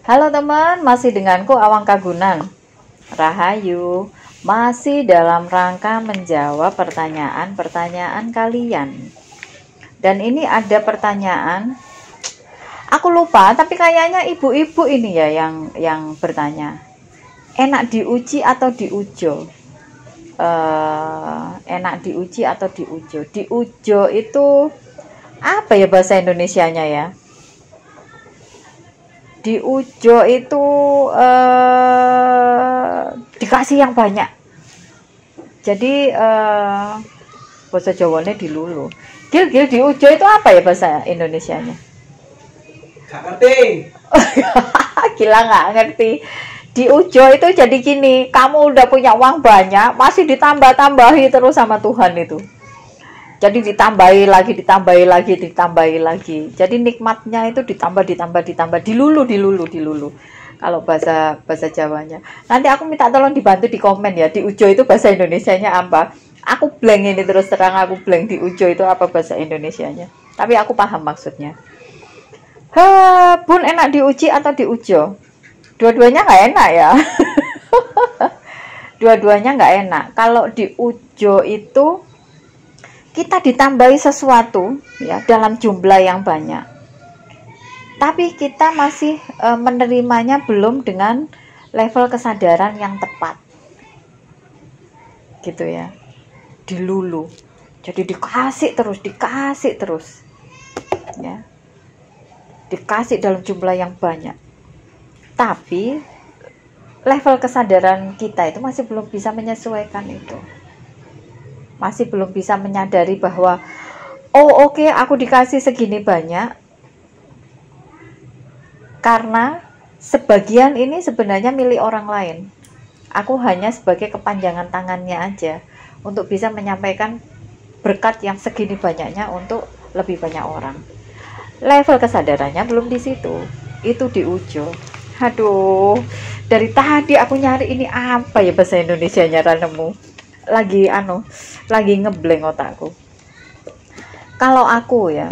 Halo teman, masih denganku Awang Kagunan. Rahayu, masih dalam rangka menjawab pertanyaan-pertanyaan kalian. Dan ini ada pertanyaan, aku lupa, tapi kayaknya ibu-ibu ini ya yang bertanya. Enak diuji atau diujo? Enak diuji atau diujo? Diujo itu apa ya bahasa Indonesianya ya? Diujo itu dikasih yang banyak. Jadi bahasa Jawanya dilulu. Gil diujo itu apa ya bahasa Indonesianya? Gak ngerti. Gila nggak ngerti. Diujo itu jadi gini, kamu udah punya uang banyak, masih ditambah-tambahi terus sama Tuhan itu. Jadi ditambahi lagi. Jadi nikmatnya itu ditambah, dilulu. Kalau bahasa Jawanya. Nanti aku minta tolong dibantu di komen ya. Diujo itu bahasa Indonesianya apa? Aku blank ini, terus terang aku blank. Diujo itu apa bahasa Indonesianya? Tapi aku paham maksudnya. Bun, enak diuji atau diujo? Dua-duanya nggak enak ya. Dua-duanya nggak enak. Kalau diujo itu kita ditambahi sesuatu ya dalam jumlah yang banyak, tapi kita masih menerimanya belum dengan level kesadaran yang tepat, gitu ya. Dilulu, jadi dikasih terus ya, dikasih dalam jumlah yang banyak, tapi level kesadaran kita itu masih belum bisa menyesuaikan itu. Masih belum bisa menyadari bahwa oke, aku dikasih segini banyak karena sebagian ini sebenarnya milik orang lain. Aku hanya sebagai kepanjangan tangannya aja untuk bisa menyampaikan berkat yang segini banyaknya untuk lebih banyak orang. Level kesadarannya belum di situ. Itu diujo. Aduh, dari tadi aku nyari ini apa ya bahasa Indonesianya, nemu. Lagi ngeblank otakku. Kalau aku ya,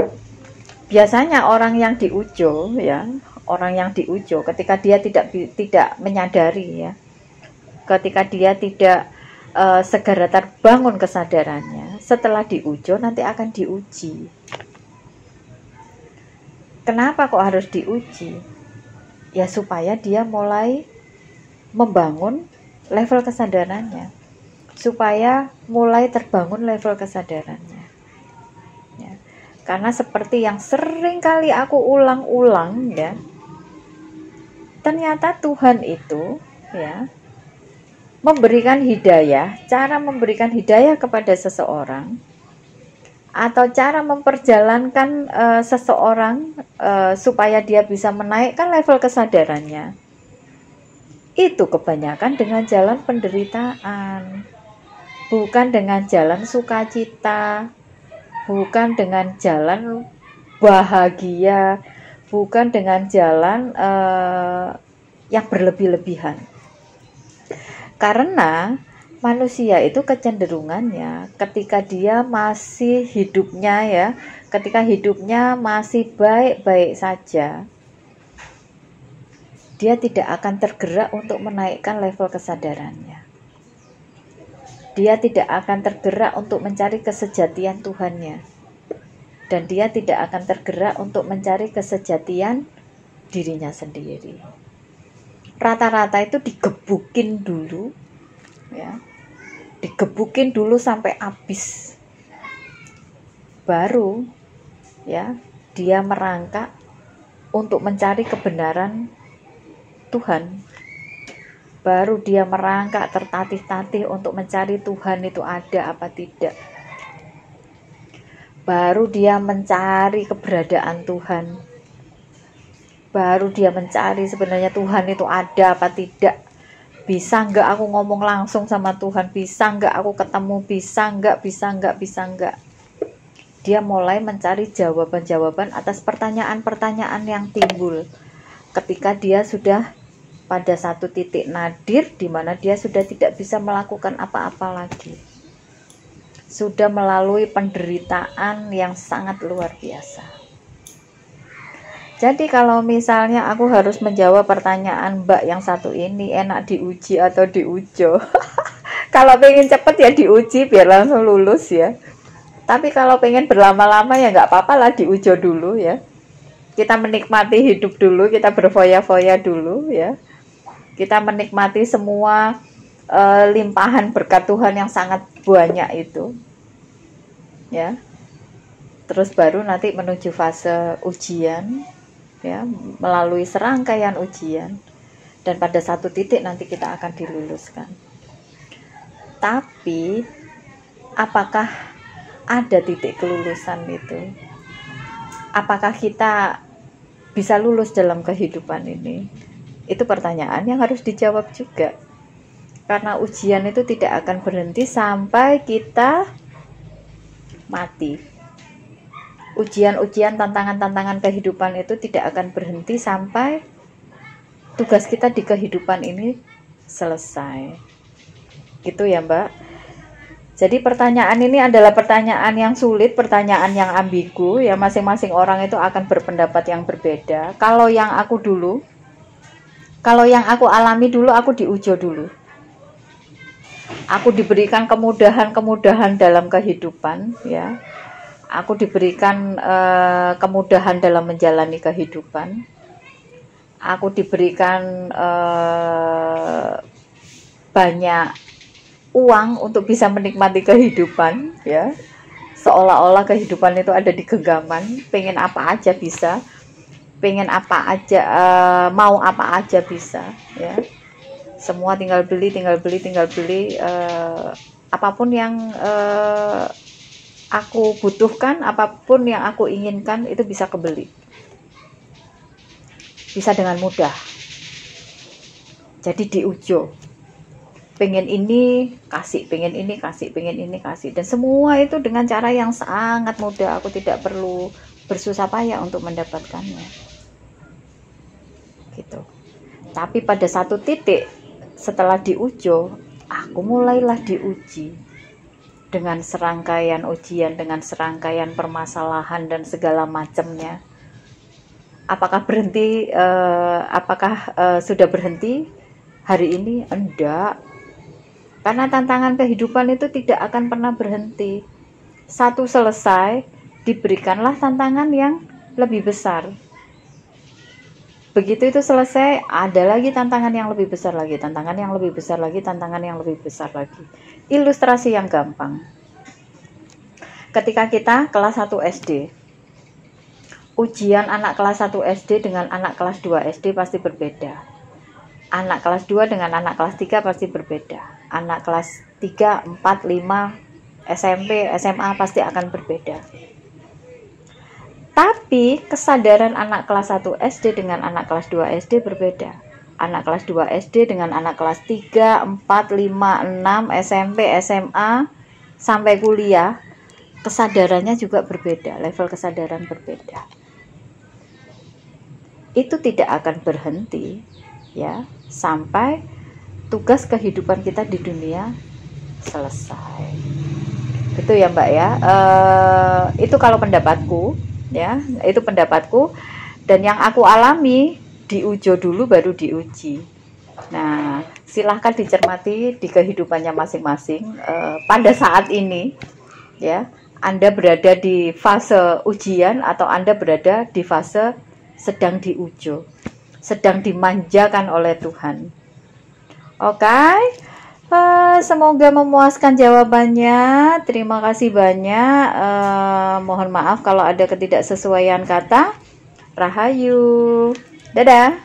biasanya orang yang diujo ketika dia tidak menyadari ya, ketika dia tidak segera terbangun kesadarannya, setelah diujo nanti akan diuji. Kenapa kok harus diuji? Ya supaya dia mulai membangun level kesadarannya, supaya mulai terbangun level kesadarannya ya. Karena seperti yang sering kali aku ulang-ulang ya, ternyata Tuhan itu ya memberikan hidayah, cara memberikan hidayah kepada seseorang atau cara memperjalankan seseorang supaya dia bisa menaikkan level kesadarannya, itu kebanyakan dengan jalan penderitaan, bukan dengan jalan sukacita, bukan dengan jalan bahagia, bukan dengan jalan yang berlebih-lebihan. Karena manusia itu kecenderungannya ketika dia masih hidupnya ya, ketika hidupnya masih baik-baik saja, dia tidak akan tergerak untuk menaikkan level kesadarannya. Dia tidak akan tergerak untuk mencari kesejatian Tuhannya. Dan dia tidak akan tergerak untuk mencari kesejatian dirinya sendiri. Rata-rata itu digebukin dulu ya. Digebukin dulu sampai habis. Baru ya dia merangkak untuk mencari kebenaran Tuhan. Baru dia merangkak tertatih-tatih untuk mencari Tuhan itu ada apa tidak. Baru dia mencari keberadaan Tuhan. Baru dia mencari sebenarnya Tuhan itu ada apa tidak. Bisa enggak aku ngomong langsung sama Tuhan? Bisa enggak aku ketemu? Bisa enggak. Dia mulai mencari jawaban-jawaban atas pertanyaan-pertanyaan yang timbul ketika dia sudah pada satu titik nadir di mana dia sudah tidak bisa melakukan apa-apa lagi. Sudah melalui penderitaan yang sangat luar biasa. Jadi kalau misalnya aku harus menjawab pertanyaan Mbak yang satu ini, enak diuji atau diujo? Kalau pengen cepet ya diuji biar langsung lulus ya. Tapi kalau pengen berlama-lama ya nggak apa-apa lah, diujo dulu ya. Kita menikmati hidup dulu, kita berfoya-foya dulu ya. Kita menikmati semua limpahan berkat Tuhan yang sangat banyak itu ya. Terus baru nanti menuju fase ujian ya, melalui serangkaian ujian, dan pada satu titik nanti kita akan diluluskan. Tapi apakah ada titik kelulusan itu? Apakah kita bisa lulus dalam kehidupan ini? Itu pertanyaan yang harus dijawab juga. Karena ujian itu tidak akan berhenti sampai kita mati. Ujian-ujian, tantangan-tantangan kehidupan itu tidak akan berhenti sampai tugas kita di kehidupan ini selesai. Gitu ya Mbak. Jadi pertanyaan ini adalah pertanyaan yang sulit, pertanyaan yang ambigu ya, masing-masing orang itu akan berpendapat yang berbeda. Kalau yang aku alami dulu, aku diujo dulu. Aku diberikan kemudahan-kemudahan dalam kehidupan ya. Aku diberikan kemudahan dalam menjalani kehidupan. Aku diberikan banyak uang untuk bisa menikmati kehidupan ya. Seolah-olah kehidupan itu ada di genggaman, pengen apa aja bisa, pengen apa aja, mau apa aja bisa ya. Semua tinggal beli, apapun yang aku butuhkan, apapun yang aku inginkan itu bisa kebeli, bisa dengan mudah. Jadi diujo, pengen ini kasih, pengen ini kasih, pengen ini kasih, dan semua itu dengan cara yang sangat mudah. Aku tidak perlu bersusah payah untuk mendapatkannya gitu. Tapi pada satu titik setelah diujo, aku mulailah diuji dengan serangkaian ujian, dengan serangkaian permasalahan dan segala macamnya. Apakah berhenti? Sudah berhenti hari ini? Enggak. Karena tantangan kehidupan itu tidak akan pernah berhenti. Satu selesai, diberikanlah tantangan yang lebih besar. Begitu itu selesai, ada lagi tantangan yang lebih besar lagi, tantangan yang lebih besar lagi, tantangan yang lebih besar lagi. Ilustrasi yang gampang. Ketika kita kelas 1 SD, ujian anak kelas 1 SD dengan anak kelas 2 SD pasti berbeda. Anak kelas 2 dengan anak kelas 3 pasti berbeda. Anak kelas 3, 4, 5, SMP, SMA pasti akan berbeda. Tapi kesadaran anak kelas 1 SD dengan anak kelas 2 SD berbeda. Anak kelas 2 SD dengan anak kelas 3, 4, 5, 6, SMP, SMA, sampai kuliah, kesadarannya juga berbeda, level kesadaran berbeda. Itu tidak akan berhenti ya, sampai tugas kehidupan kita di dunia selesai. Itu ya Mbak ya. Itu kalau pendapatku ya, itu pendapatku, dan yang aku alami, diujo dulu baru diuji. Nah, silahkan dicermati di kehidupannya masing-masing. Pada saat ini ya, Anda berada di fase ujian atau Anda berada di fase sedang diujo, sedang dimanjakan oleh Tuhan. Oke. Semoga memuaskan jawabannya. Terima kasih banyak. Mohon maaf kalau ada ketidaksesuaian kata. Rahayu. Dadah.